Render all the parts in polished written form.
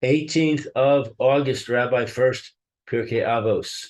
18th of August, Rabbi Furst, Pierke Avos.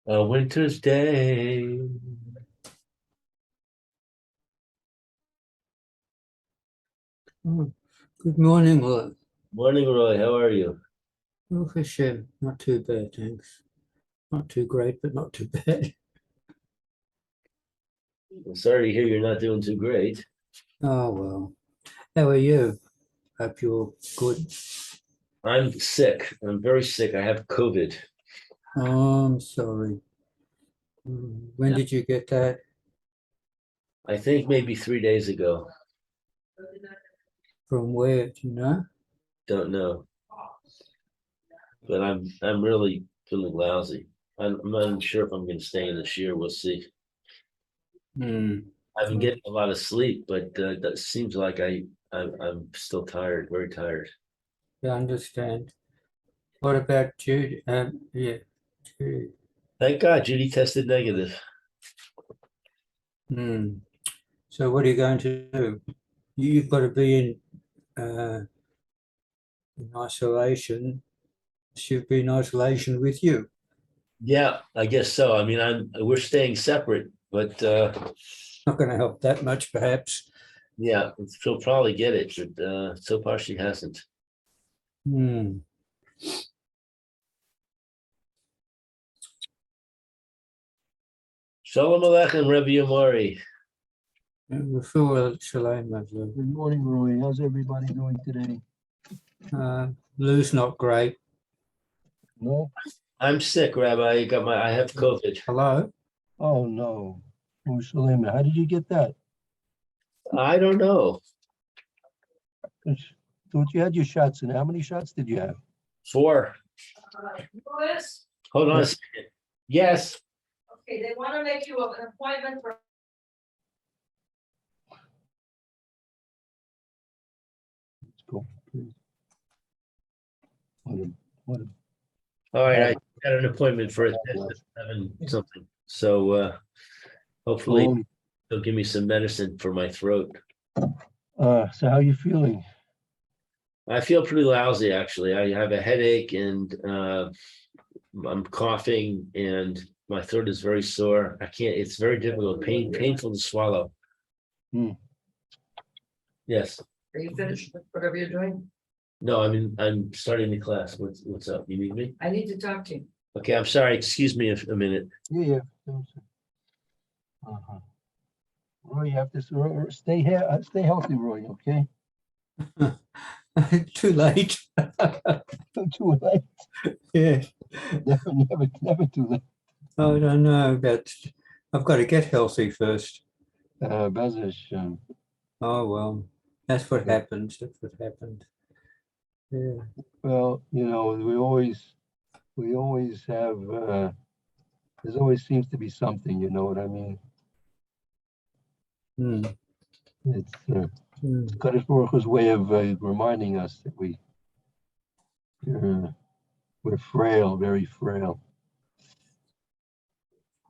A winter's day. Oh, good morning, all. Morning, Roy. How are you? Oh, Hashem, not too bad, thanks. Not too great, but not too bad. I'm sorry to hear you're not doing too great. Oh, well. How are you? Hope you're good. I'm sick. I'm very sick. I have COVID. Oh, I'm sorry. When Yeah. did you get that? I think maybe 3 days ago. From where, do you know? Don't know. But I'm really feeling lousy. I'm not even sure if I'm going to stay in this year. We'll see. Hmm. I've been getting a lot of sleep, but that seems like I'm still tired, very tired. I understand. What about Judy? Yeah, Judy. Thank God Judy tested negative. Hmm. So what are you going to do? You've got to be in isolation. She'll be in isolation with you. Yeah, I guess so. I mean, we're staying separate, but Not going to help that much, perhaps. yeah, she'll probably get it, but so far she hasn't. Hmm. Shalom Aleichem, Rebbe Yomari. Shalom, lovely. Good morning, Roy. How's everybody doing today? Lou's not great. No? I'm sick, Rabbi. I have COVID. Hello? Oh, no. Oh, Shalem. How did you get that? I don't know. Thought you had your shots, and how many shots did you have? 4. Louis? Hold on a Yes. second. Yes. Okay, they want to make you an appointment for. Let's go. Please. What a- All right. I got an appointment for a test at 7 something. So hopefully Oh, they'll give me some medicine for my throat. so how you feeling? I feel pretty lousy, actually. I have a headache and I'm coughing and my throat is very sore. It's very difficult, painful to swallow. Hmm. Yes. Are you finished with whatever you're doing? No, I'm starting the class. What's up? You need me? I need to talk to you. Okay, I'm sorry. Excuse me a minute. Yeah. Uh-huh. Roy, you have to stay here. Stay healthy, Roy, okay? Too late. Too late. Yeah. Never too late. I don't know, but I've got to get healthy first. Bez Hashem. Oh, well, that's what Yeah. happens. That's what happened. Yeah. Well, we always have, there always seems to be something, you know what I mean? Hmm. It's Hmm. Kadosh Baruch Hu's way of reminding us that we're frail, very frail.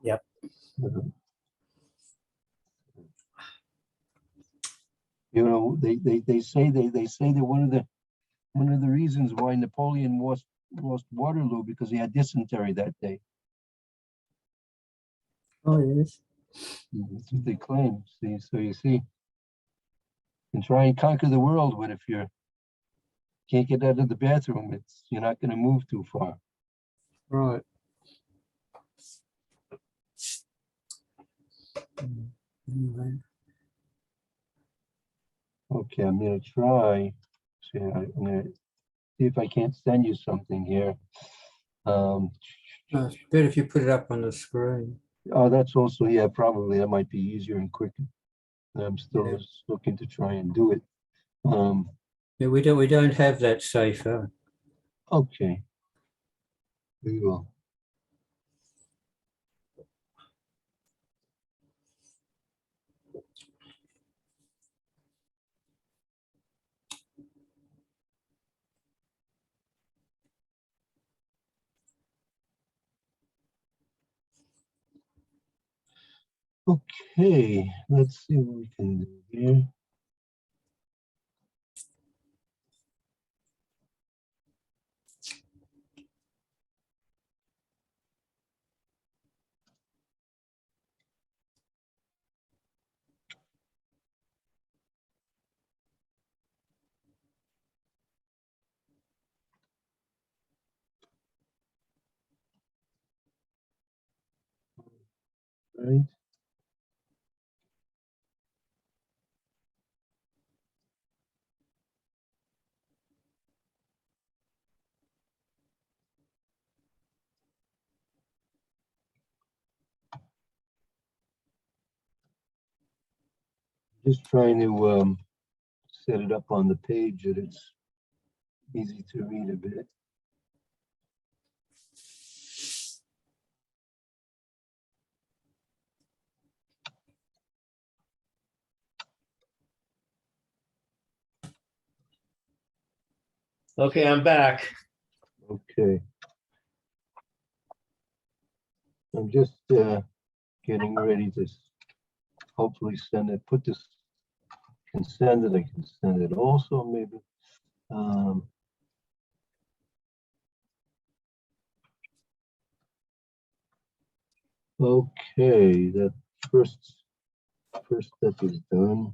Yep. Uh, You know, they say that one of the reasons why Napoleon lost Waterloo because he had dysentery that day. Oh, yes. That's what they claim. See, so you see, you can try and conquer the world, but if you can't get out of the bathroom, you're not going to move too far. Right. Anyway. Okay, I'm going to try. See, I'm going to see if I can't send you something here. It's better if you put it up on the screen. Oh, that's also, yeah, probably that might be easier and quicker. I'm still Yeah. looking to try and do it. Yeah, we don't have that safer. Okay. We will. Okay, let's see what we can do here. Right. Just trying to set it up on the page that it's easy to read a bit. Okay, I'm back. Okay. I'm just getting ready to hopefully send it, put this, can send it, I can send it also maybe. Okay, that first step is done.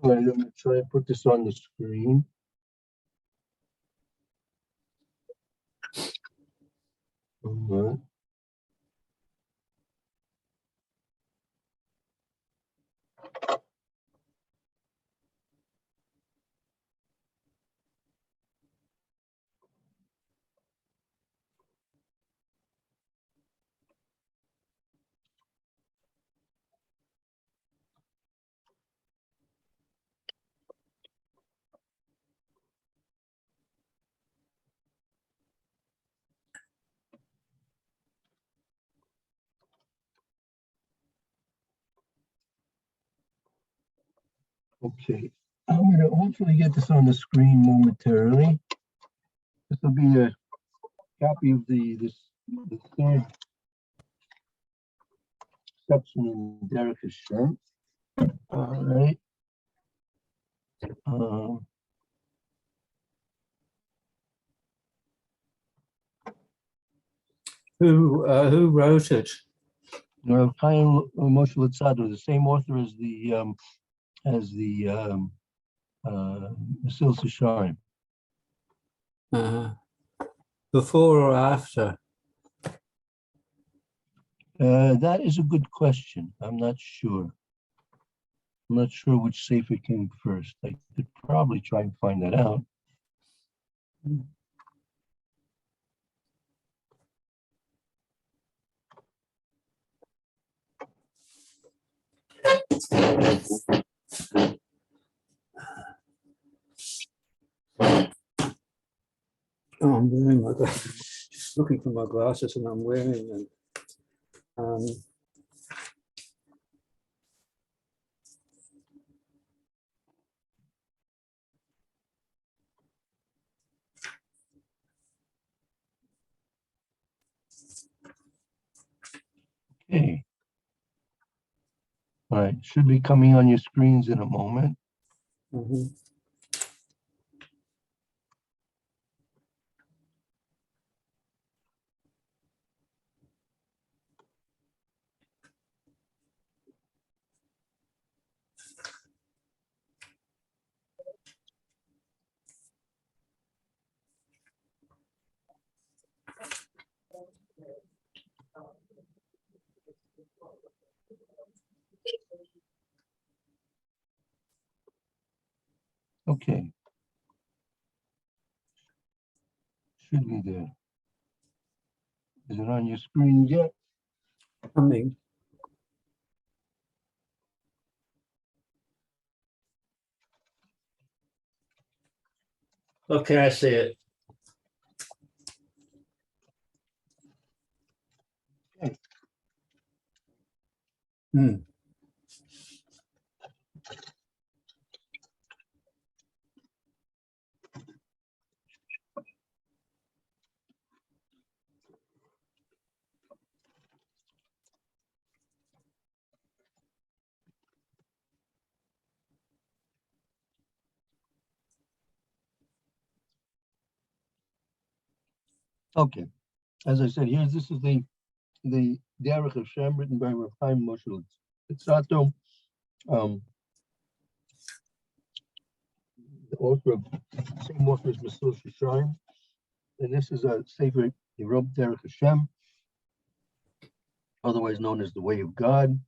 All right, I'm gonna try and put this on the screen. All right. Okay, I'm gonna hopefully get this on the screen momentarily. This will be a copy of the third section in Derek's show. All right. Who wrote it? Chaim Moshe Luzzatto, the same author as the Mesil Sisharim. Before or after? That is a good question. I'm not sure. I'm not sure which sefer came first. I could probably try and find that out. Oh, I'm wearing my glasses. Just looking for my glasses and I'm wearing them. Okay. All right, should be coming on your screens in a moment. Mhm. Okay. Should be there. Is it on your screen yet? Coming. Okay, I see it. Hmm. Okay. As I said, this is the Derech Hashem written by Rav Chaim Moshe Luzzatto, the author of same author as Mesil Shishayim. And this is a sefer he wrote, Derech Hashem, otherwise known as the Way of God.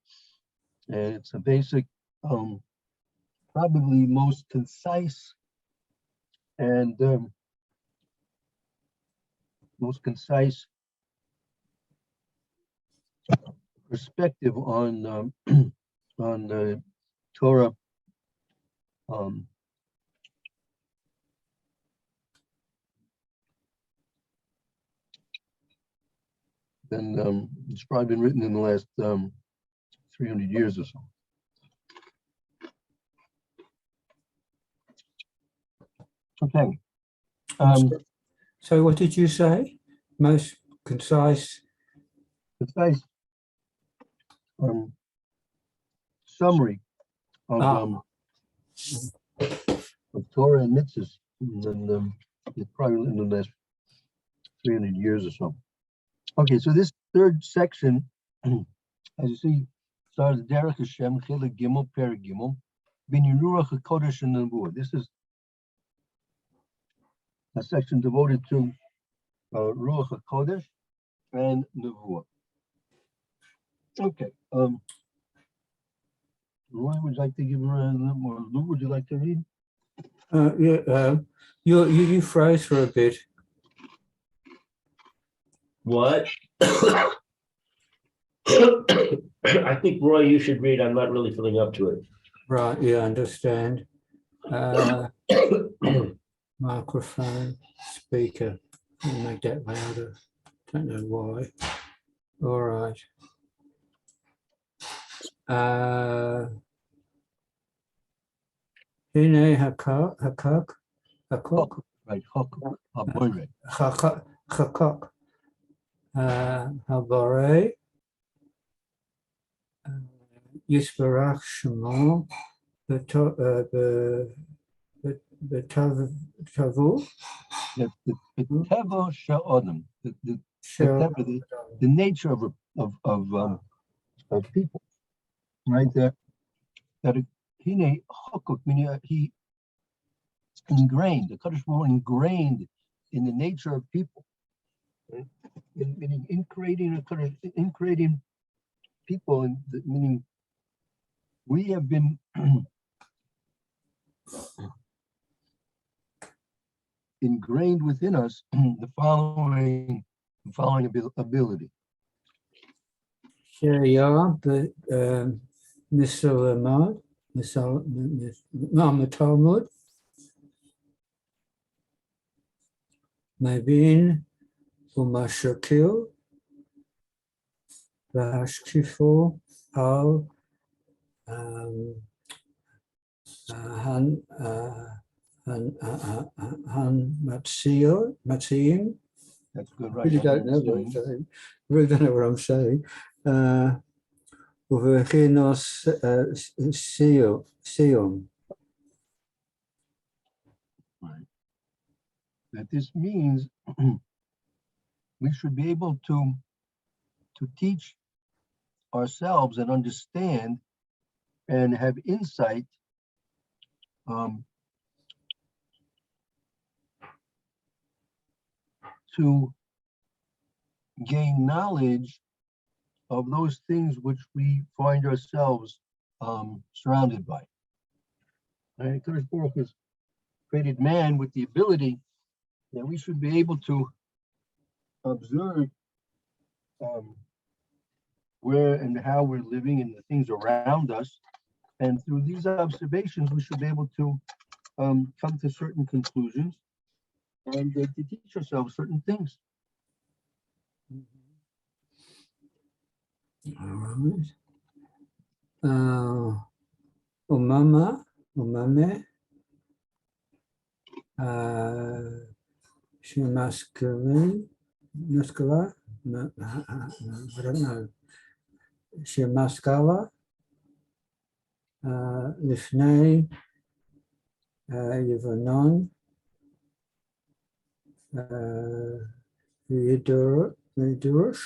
And it's a basic, probably most concise and most concise perspective on on the Torah. Then it's probably been written in the last 300 years or so. Okay. So what did you say? Most concise. Concise summary of, of Torah and mitzvahs, and it's probably in the last 300 years or so. Okay, so this third section, as you see, starts Derech Hashem, Chilek Gimel, Perek Gimel, Binyan Ruach HaKodesh and Nevuah. This is a section devoted to Ruach HaKodesh and Nevuah. Okay. Roy, would you like to give her a little more? Lou, would you like to read? Yeah. You froze for a bit. What? I think, Roy, you should read. I'm not really feeling up to it. Right. Yeah. Understand. Microphone, speaker. Let me make that louder. Don't know why. All right. Hine hakak. Right, Chokok, Haboire. Chakak. Habare. Yisbarach Shemo. Betavu. The Teva Sha'odam, the nature of people, right? That Hine Chokok, meaning he ingrained, the Kaddish Baruch Hu ingrained in the nature of people, right? In creating people, and meaning we have been ingrained within us the following ability. Shaya, Misalamad, Talmud, Mabin, Umashakil, Vashkifo, Al, Han Matsiim. That's good, right? Really don't know what I'm saying. Really don't know what I'm saying. Uvegenos seum. Right. That this means we should be able to teach ourselves and understand and have insight to gain knowledge of those things which we find ourselves surrounded by. Right? Kadosh Baruch has created man with the ability that we should be able to observe where and how we're living and the things around us. And through these observations, we should be able to come to certain conclusions and to teach ourselves certain things. All right. Umame, muscular, no, I don't know. Shemaskala, Lifnei, Yivanon, Vidurush,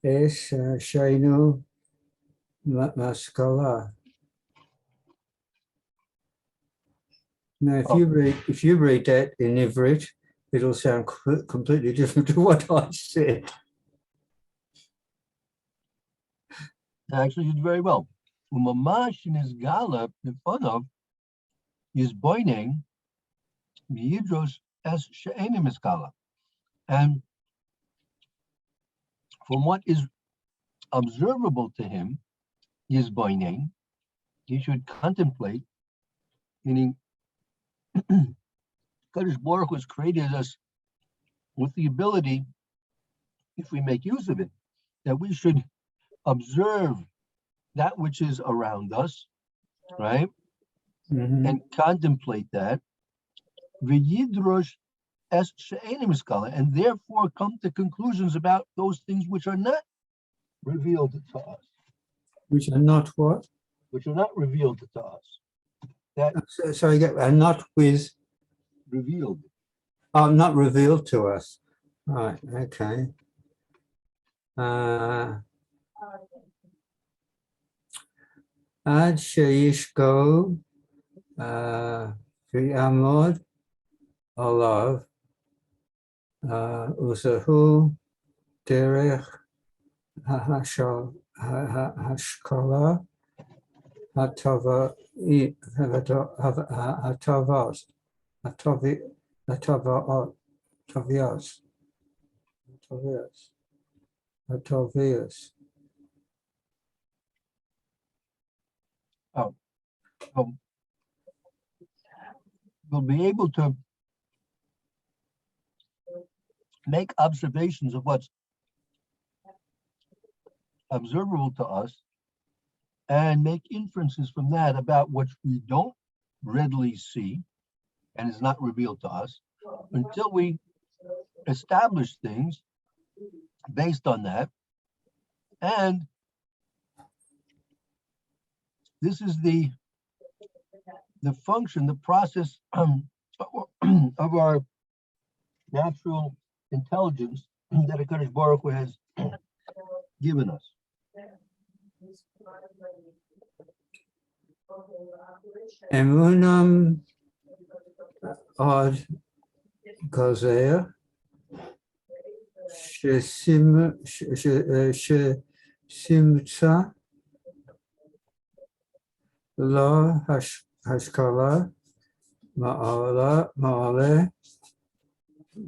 Es Shainu Maskala. Now, if you read that in Ivrit, it'll sound completely different to what I said. Actually, you did very well. Umamash is gala in front of is boining Yidros as she'enim is gala. And from what is observable to him, is boining, he should contemplate, meaning Kadosh Baruch was created us with the ability, if we make use of it, that we should observe that which is around us, right? Mhm. And contemplate that. V'yidrosh es she'enim skala, and therefore come to conclusions about those things which are not revealed to us, Which are not what? which are not revealed to us. That So I get, and not with, revealed. not revealed to us. Right, okay. Ad sheishko v'amod olav usahu derech hashkola hatava hatavos hatavios. We'll be able to make observations of what's observable to us and make inferences from that about what we don't readily see and is not revealed to us until we establish things based on that. And this is the function, the process of our natural intelligence that HaKadosh Baruch Hu has given us. Emunam ad gozea shesimtza lo hashkala ma'ale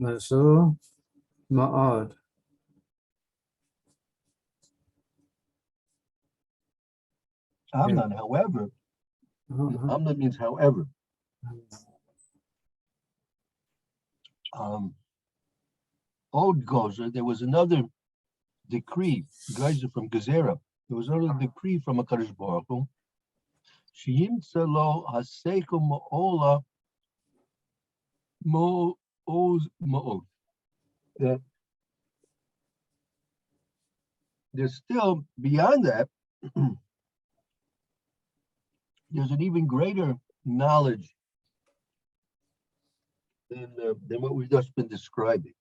mazu ma'ad. Amnon, however, Amnon means however. Old Gozer, there was another decree, Gozer from Gezerah. There was another decree from HaKadosh Baruch Hu. Sheyimtza lo haseichel ma'ola mo'oz ma'od. That there's still beyond that, there's an even greater knowledge than what we've just been describing.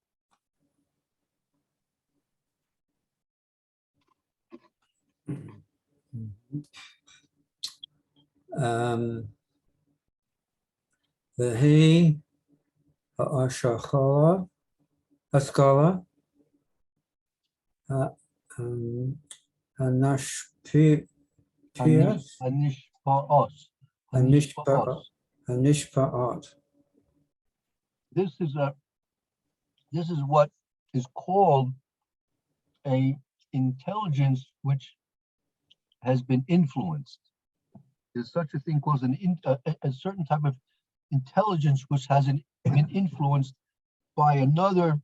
והיא השחרה, השכלה, הנשפיע, הנשפעות. This is what is called a intelligence which has been influenced. There's such a thing called a certain type of intelligence which has been influenced by another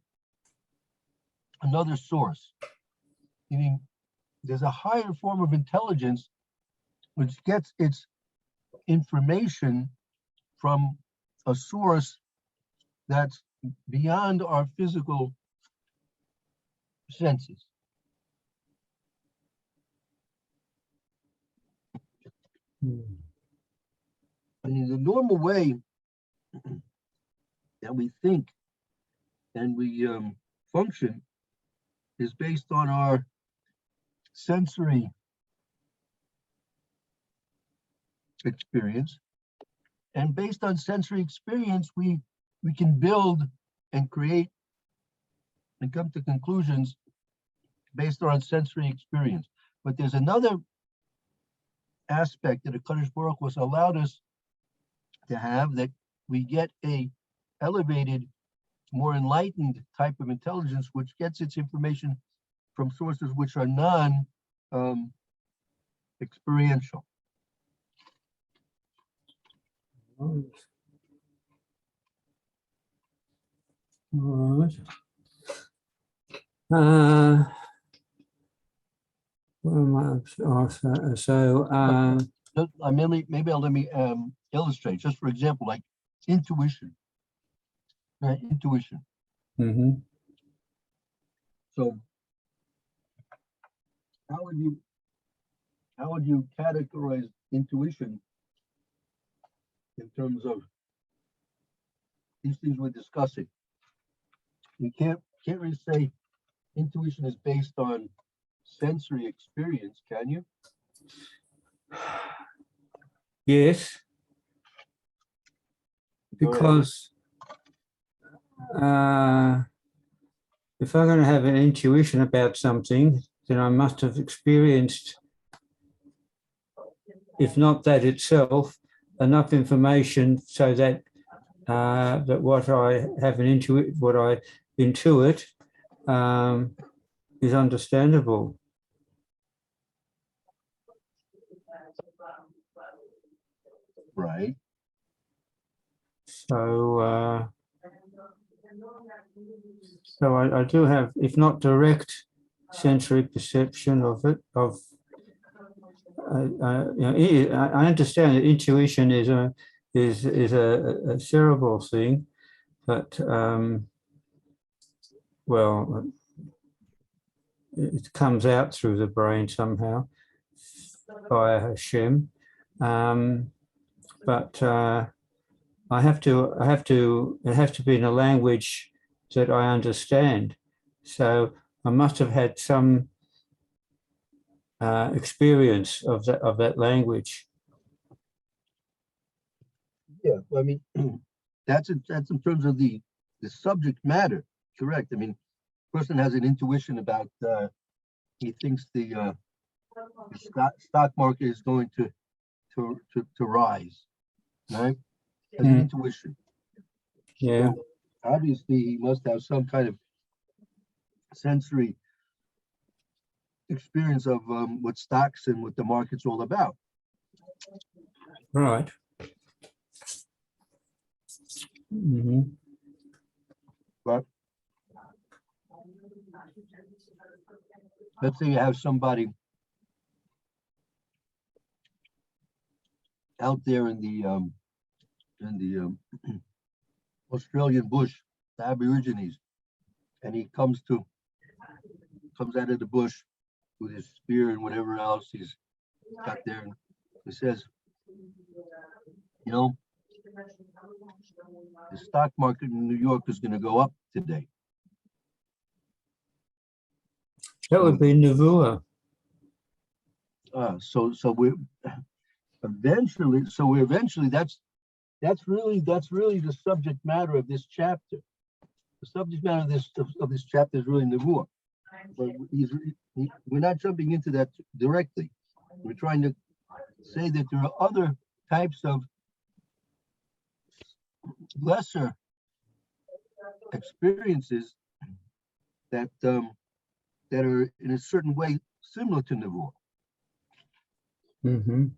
source. Meaning, there's a higher form of intelligence which gets its information from a source that's beyond our physical senses. I mean, the normal way that we think and we function is based on our sensory experience. And based on sensory experience, we can build and create and come to conclusions based on sensory experience. But there's another aspect that the Kadosh Baruch Hu was allowed us to have, that we get a elevated, more enlightened type of intelligence, which gets its information from sources which are non-experiential. Right. Maybe I'll let me illustrate, just for example, like intuition. Right, intuition. So how would you categorize intuition in terms of these things we're discussing? You can't really say intuition is based on sensory experience, can you? Yes, because if I'm going to have an intuition about something, then I must have experienced, if not that itself, enough information so that that what I have what I intuit is understandable. Right. So I do have, if not direct sensory perception of it, I understand that intuition is a cerebral thing, but well, it comes out through the brain somehow via Hashem, but it has to be in a language that I understand. So I must have had some experience of that language. Yeah, I mean, that's in terms of the subject matter, correct? I mean, person has an intuition about he thinks the stock market is going to rise, right? As an intuition. Yeah. So obviously, he must have some kind of sensory experience of what stocks and what the market's all about. Right. But let's say you have somebody out there in the Australian bush, the Aborigines, and he comes out of the bush with his spear and whatever else he's got there. He says, you know, the stock market in New York is going to go up today. That would be Navua. So we're eventually that's really the subject matter of this chapter. The subject matter of this chapter is really Nevuah. But we're not jumping into that directly. We're trying to say that there are other types of lesser experiences that that are in a certain way similar to Nevuah. Mm-hmm.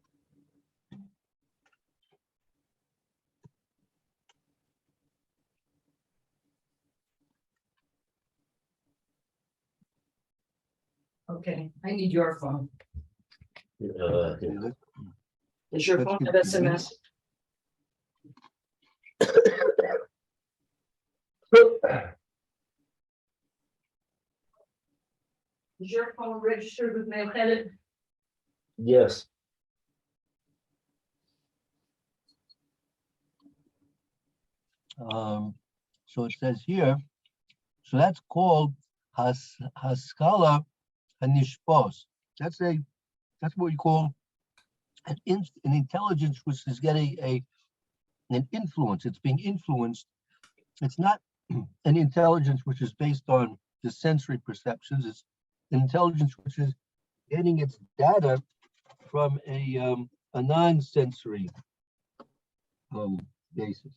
Okay, I need your phone. Yeah. Does your Let's phone give have it to me. SMS? Is your phone registered with Mailheaded? Yes. So it says here, so that's called Haskala Hanishpos. That's what we call an intelligence which is getting an influence. It's being influenced. It's not an intelligence which is based on the sensory perceptions. It's an intelligence which is getting its data from a non-sensory basis.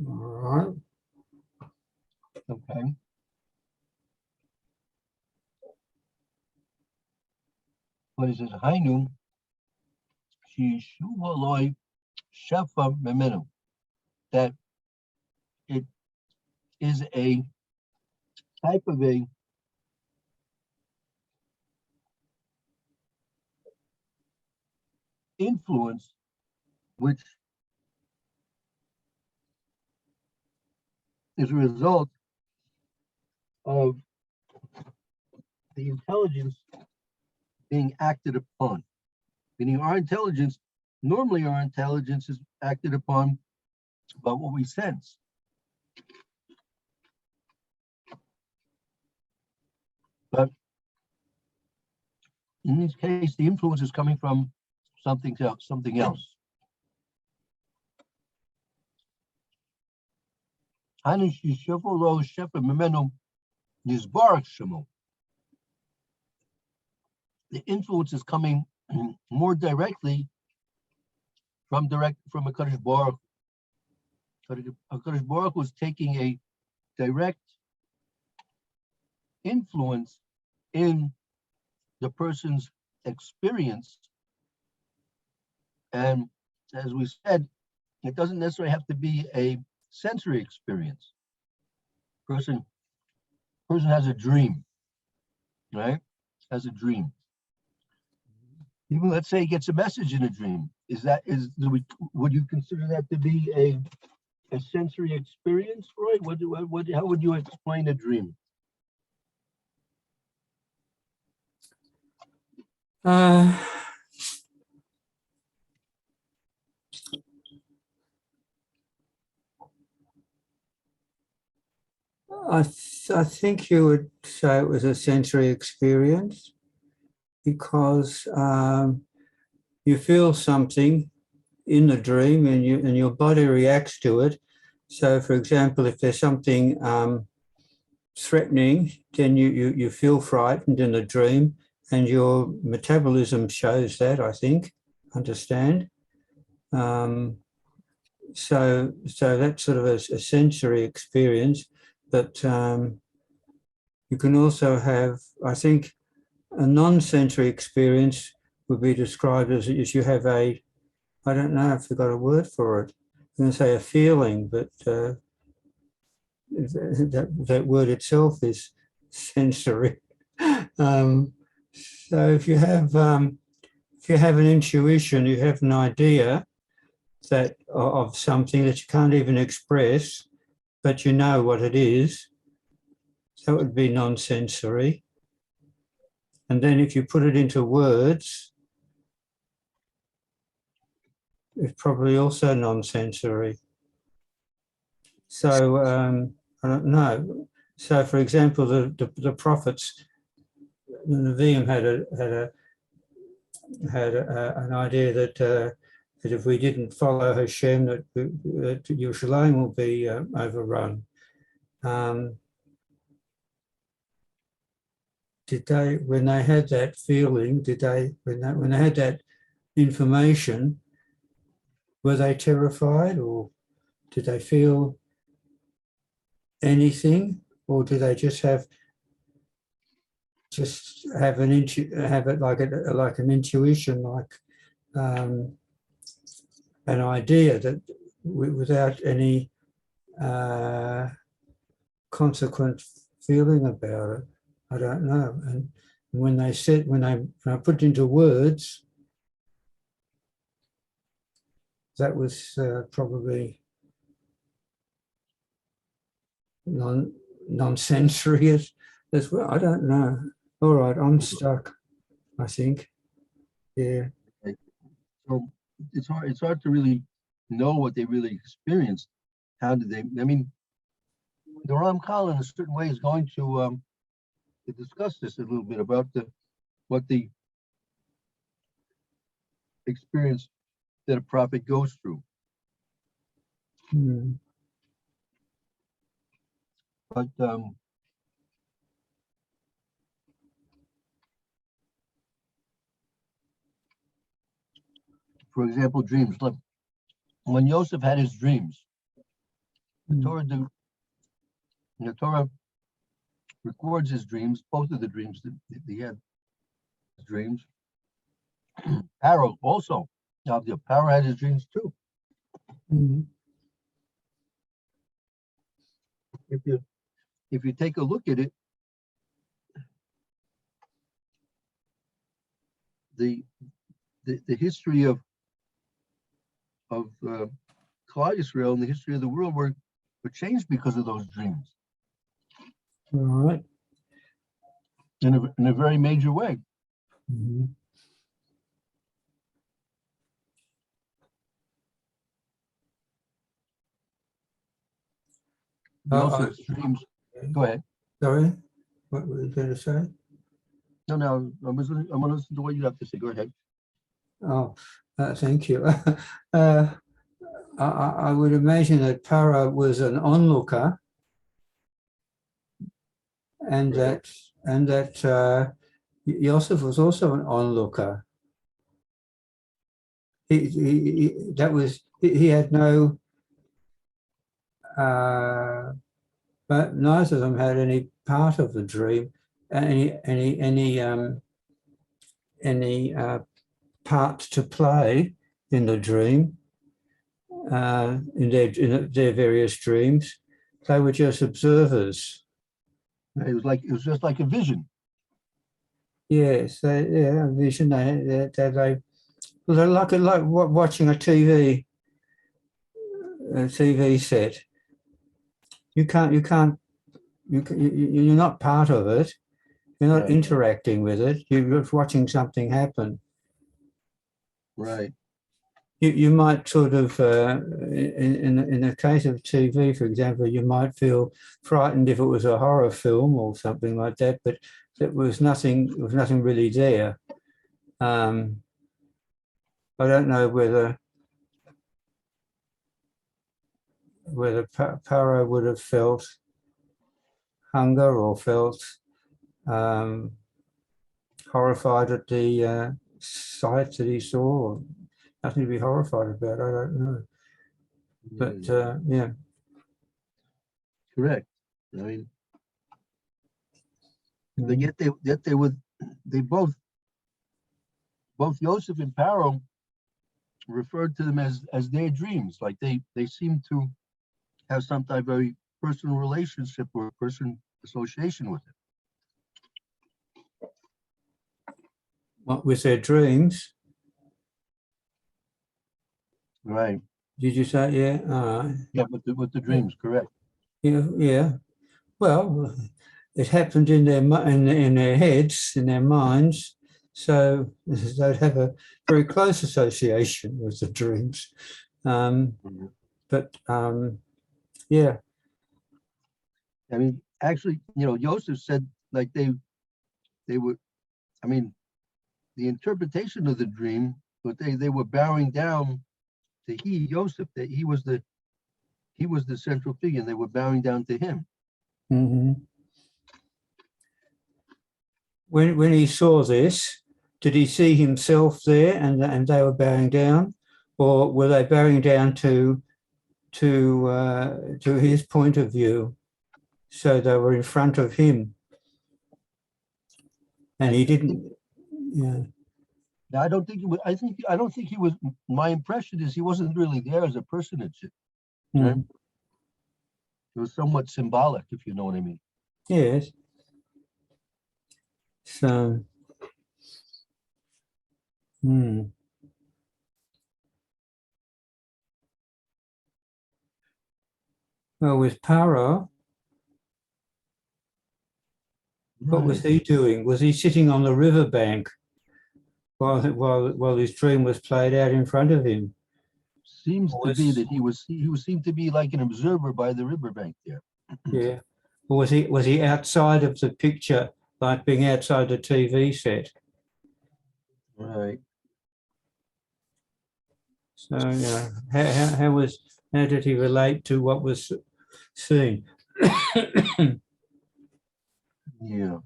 All right. Okay. What is it? Hainu Shishuvaloi Shefa Memenu. That it is a type of a influence which is a result of the intelligence being acted upon. Meaning normally our intelligence is acted upon by what we sense. But in this case, the influence is coming from something else. The influence is coming more directly from a Kadosh Baruch. Kadosh Baruch was taking a direct influence in the person's experience. And as we said, it doesn't necessarily have to be a sensory experience. Person has a dream, right? Has a dream. Even let's say he gets a message in a dream. Would you consider that to be a sensory experience, Roy? How would you explain a dream? I think you would say it was a sensory experience because you feel something in the dream and your body reacts to it. So, for example, if there's something threatening, then you feel frightened in the dream, and your metabolism shows that, I think, understand. So that's sort of a sensory experience, but you can also have, I think, a non-sensory experience would be described as you have I don't know if I've got a word for it. I'm going to say a feeling, but that word itself is sensory. So if you have an intuition, you have an idea that of something that you can't even express, but you know what it is, So that would be non-sensory. And then if you put it into words, it's probably also non-sensory. So I don't know. So, for example, the prophets, the Nevi'im had an idea that that if we didn't follow Hashem, that Yerushalayim will be overrun. Did they, when they had that feeling, when they had that information, were they terrified, or did they feel anything, or did they just have it like an intuition, like an idea that without any consequent feeling about it? I don't know. And when I put it into words, that was probably non-sensory as well. I don't know. All right, I'm stuck, I think. Yeah. So it's hard to really know what they really experienced. How did they, I mean, the Ramchal in a certain way is going to discuss this a little bit about what the experience that a prophet goes through. Hmm. But for example, dreams. Look, when Yosef had his dreams, the Torah records his dreams, both of the dreams that he had. His dreams. Paro also. Now, Paro had his dreams too. Hmm. If you take a look at it, the history of Klal Yisrael and the history of the world were changed because of those dreams. All right. In a very major way. Mm-hmm. Joseph's dreams. Go ahead. Sorry, what were you going to say? No, I'm going to listen to what you have to say. Go ahead. Oh, thank you. I would imagine that Para was an onlooker, and Right. that Yosef was also an onlooker. He had no, but neither of them had any part of the dream, any part to play in the dream, in their various dreams. They were just observers. It was just like a vision. Yes, a vision. They're like watching a TV set. You're not part of it. You're not Right. interacting with it. You're just watching something happen. Right. You might sort of, in the case of TV, for example, you might feel frightened if it was a horror film or something like that, but there was nothing really there. I don't know whether Paro would have felt hunger or felt horrified at the sights that he saw, or nothing to be horrified about. I don't know, but yeah. Correct. I mean, they both Yosef and Paro referred to them as their dreams. Like they seem to have some type of very personal relationship or personal association with it. What, with their dreams? Right. Did you say? Yeah. Yeah, with the dreams, correct. Yeah. Well, it happened in in their heads, in their minds. So they'd have a very close association with the dreams. But yeah, I mean, actually, you know, Joseph said like they were, I mean, the interpretation of the dream, but they were bowing down to Joseph, that he was the central figure, and they were bowing down to him. mhm. When he saw this, did he see himself there and they were bowing down, or were they bowing down to his point of view? So they were in front of him, and he didn't. Yeah. Now, I don't think he was. I don't think he was. My impression is he wasn't really there as a personage. Right? Mhm. It was somewhat symbolic, if you know what I mean. Yes. So. Well, with Paro, what was he doing? Was he sitting on the riverbank while his dream was played out in front of him? Seems to be that he seemed to be like an observer by the riverbank there. Yeah. Or was he outside of the picture, like being outside the TV set? Right. So yeah, how did he relate to what was seen? Yeah.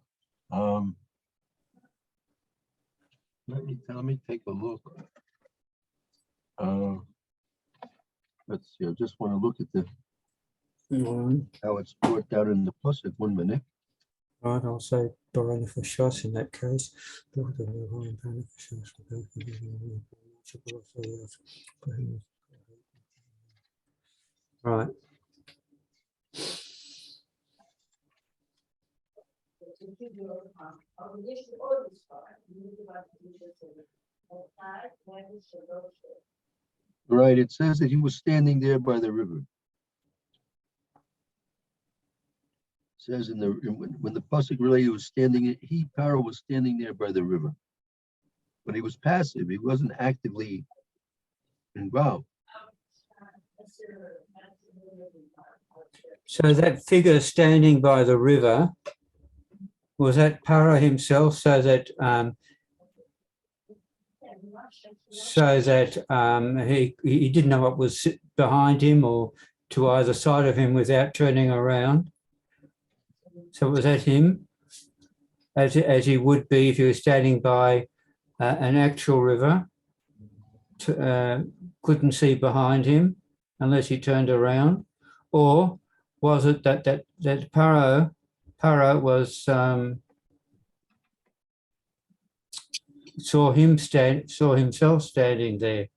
Let me take a look. Let's see. I just want to look at how it's worked out in the Pusset. 1 minute. Right, I'll say Borona for shots in that case. Right. Right. It says that he was standing there by the river. It says when the Pusset related, he was standing. Paro was standing there by the river, but he was passive. He wasn't actively involved. So that figure standing by the river, was that Paro himself? So that he didn't know what was behind him or to either side of him without turning around. So was that him, as he would be if he was standing by an actual river? Couldn't see behind him unless he turned around, or was it that Paro was saw himself standing there?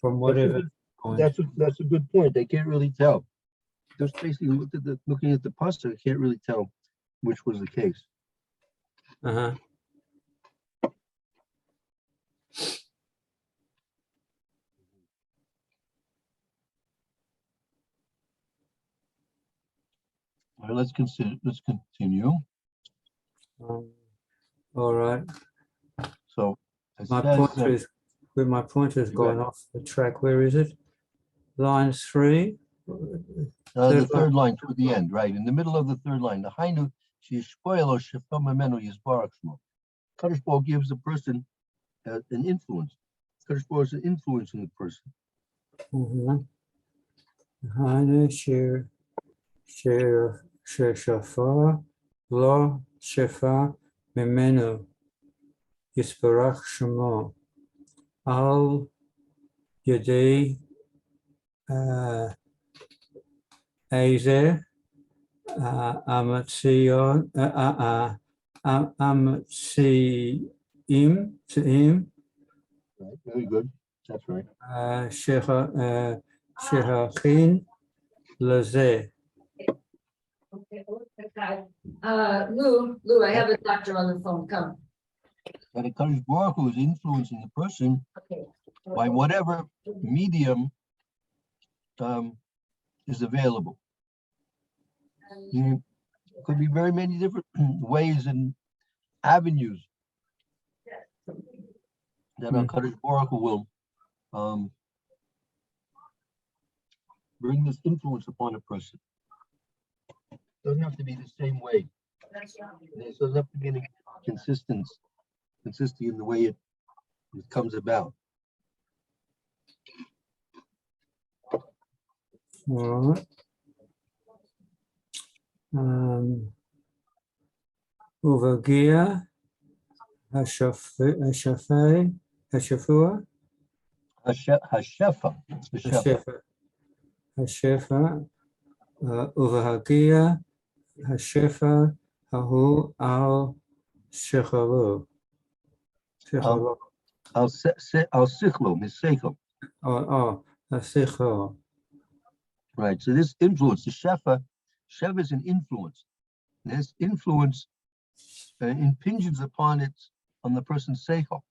From whatever point. That's a good point. They can't really tell. Just basically looking at the Pusset, I can't really tell which was the case. Uh-huh. All right, let's continue. All right. So My pointer has gone off the track. Where is it? Line 3. The third line toward the end, right in the middle of the third line. The Hainu Shishpoilo Shifamamenu Yisbarakshmo. Kadosh Baruch gives the person an influence. Kadosh Baruch is an influence in the person. Hainu Shir Shafar Lo Shefa Memenu Yisbarakshmo. Al Yadei Azer Amatzion Amatzim Right, very good. That's right. Shehachin Lazeh. Lou, I have a doctor on the phone. Come. That a Kadosh Baruch Hu is influencing the person Okay. by whatever medium is available. Could be very many different ways and avenues that our Kadosh Baruch Hu will bring this influence upon a person. Doesn't have to be the same way. It doesn't have to be any consistency in the way it comes about. All right. Uvagia, Hashafua, Hashefa. Hashefa, Uvahagia, Hashefa, Hahu, Al Shecharu. Al Sichlo, Miseko. Oh, Sichlo. Right. So this influence, the Shefa is an influence. This influence impinges upon the person's seichel.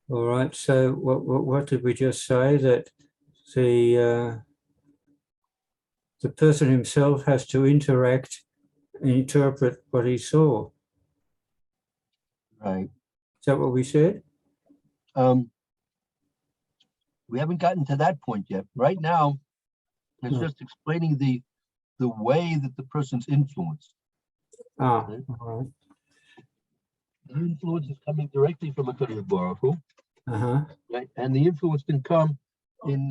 All right. So what did we just say? That the person himself has to interact and interpret what he saw. Right. Is that what we said? We haven't gotten to that point yet. Right now, it's just explaining the way that the person's influenced. All Right? right. The influence is coming directly from a Kadosh Baruch Hu, Uh-huh. right? And the influence can come in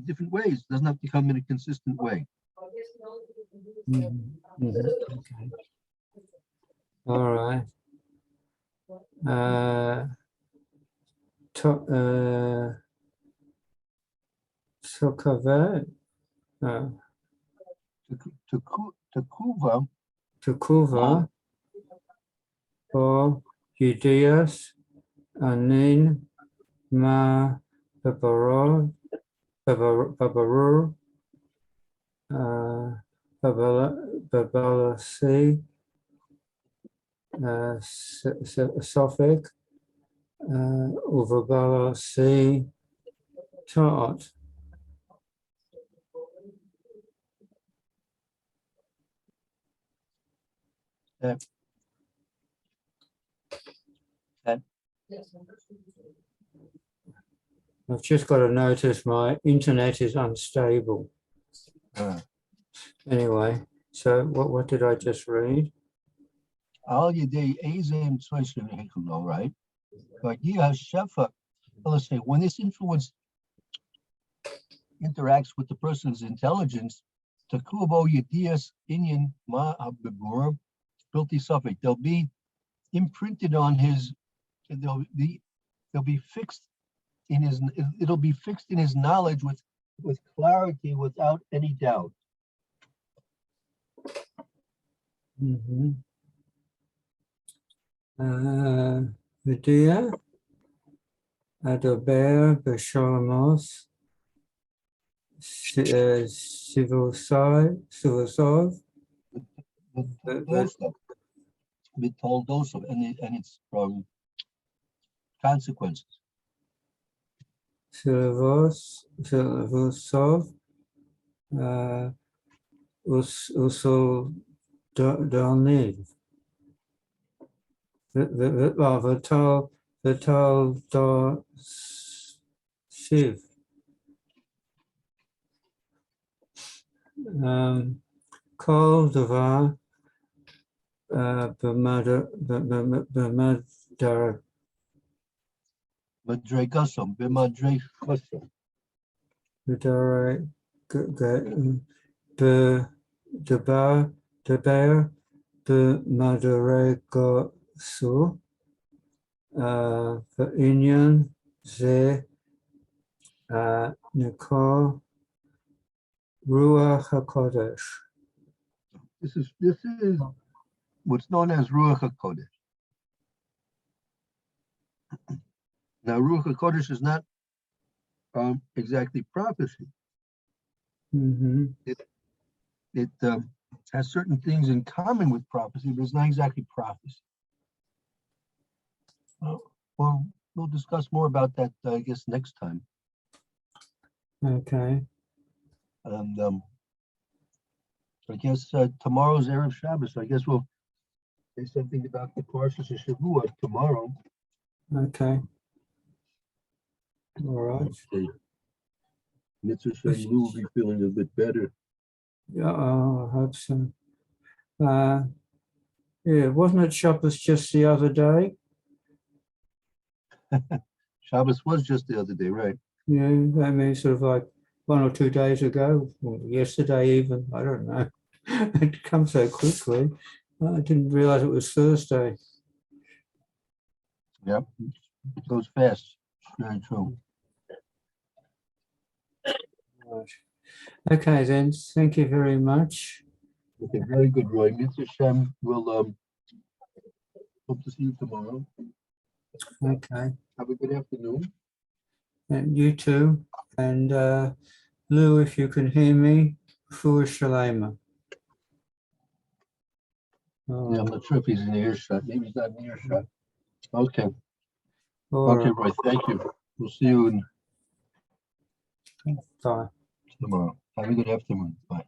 different ways. It doesn't have to come in a consistent way. Okay. All right. Sokave, Tukuva, or Judeas, Anin, Ma, Babarur, Babalasi, Sophic, Uvabalasi, Taught. I've just got to notice my internet is unstable. Anyway, so what did I just read? Al Yedei Ezem Tzvayshim Hechelo, right? But Shefa, let's say when this influence interacts with the person's intelligence, Takubo Yedias Inyan Ma Abibur, Bilti Suffolk, they'll be imprinted on his, they'll be fixed in his, it'll be fixed in his knowledge with clarity, without any doubt. Vidya, Adober, Beshalamos, Sivolsov, With told those of and its consequences. Silvosov, Usul Donid, Vital Do Shiv, Kol Davar, B'madar Madregasom, B'madregasom. B'dare B'dabar B'madregasu V'inyan Ze Nikol Ruach HaKodesh. This is what's known as Ruach HaKodesh. Now, Ruach HaKodesh is not exactly prophecy. It has certain things in common with prophecy, but it's not exactly prophecy. Well, we'll discuss more about that, I guess, next time. Okay. And I guess tomorrow's Erev Shabbos. I guess we'll say something about the Parshas of Shavua tomorrow. Okay. All right. Okay. Mitzvah Shem, Lou will be feeling a bit better. Yeah, I hope so. Yeah, wasn't it Shabbos just the other day? Shabbos was just the other day, right? Yeah, I mean, sort of like 1 or 2 days ago, or yesterday even, I don't know. It comes so quickly. I didn't realize it was Thursday. Yep. It goes fast. Very true. Right. Okay, then, thank you very much. Okay, very good, Roy. Mitzvah Shem, we'll hope to see you tomorrow. Okay, Have a good afternoon. and you too. And Lou, if you can hear me, Furst Shalema. Yeah, I'm not sure if he's in earshot. Maybe he's not in earshot. Okay. All Okay, right, Roy. Thank you. We'll see you bye. tomorrow. Have a good afternoon. Bye.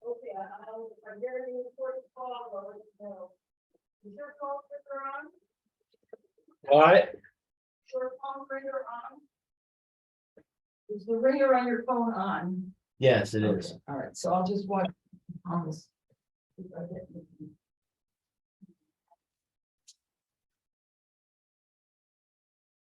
Okay, I'm getting the first call, I'll let you know. Is your phone ringer on? All right, Is your phone ringer on? Is the ringer on your phone on? yes, it is. Okay, all right, so I'll just watch on this. If I get-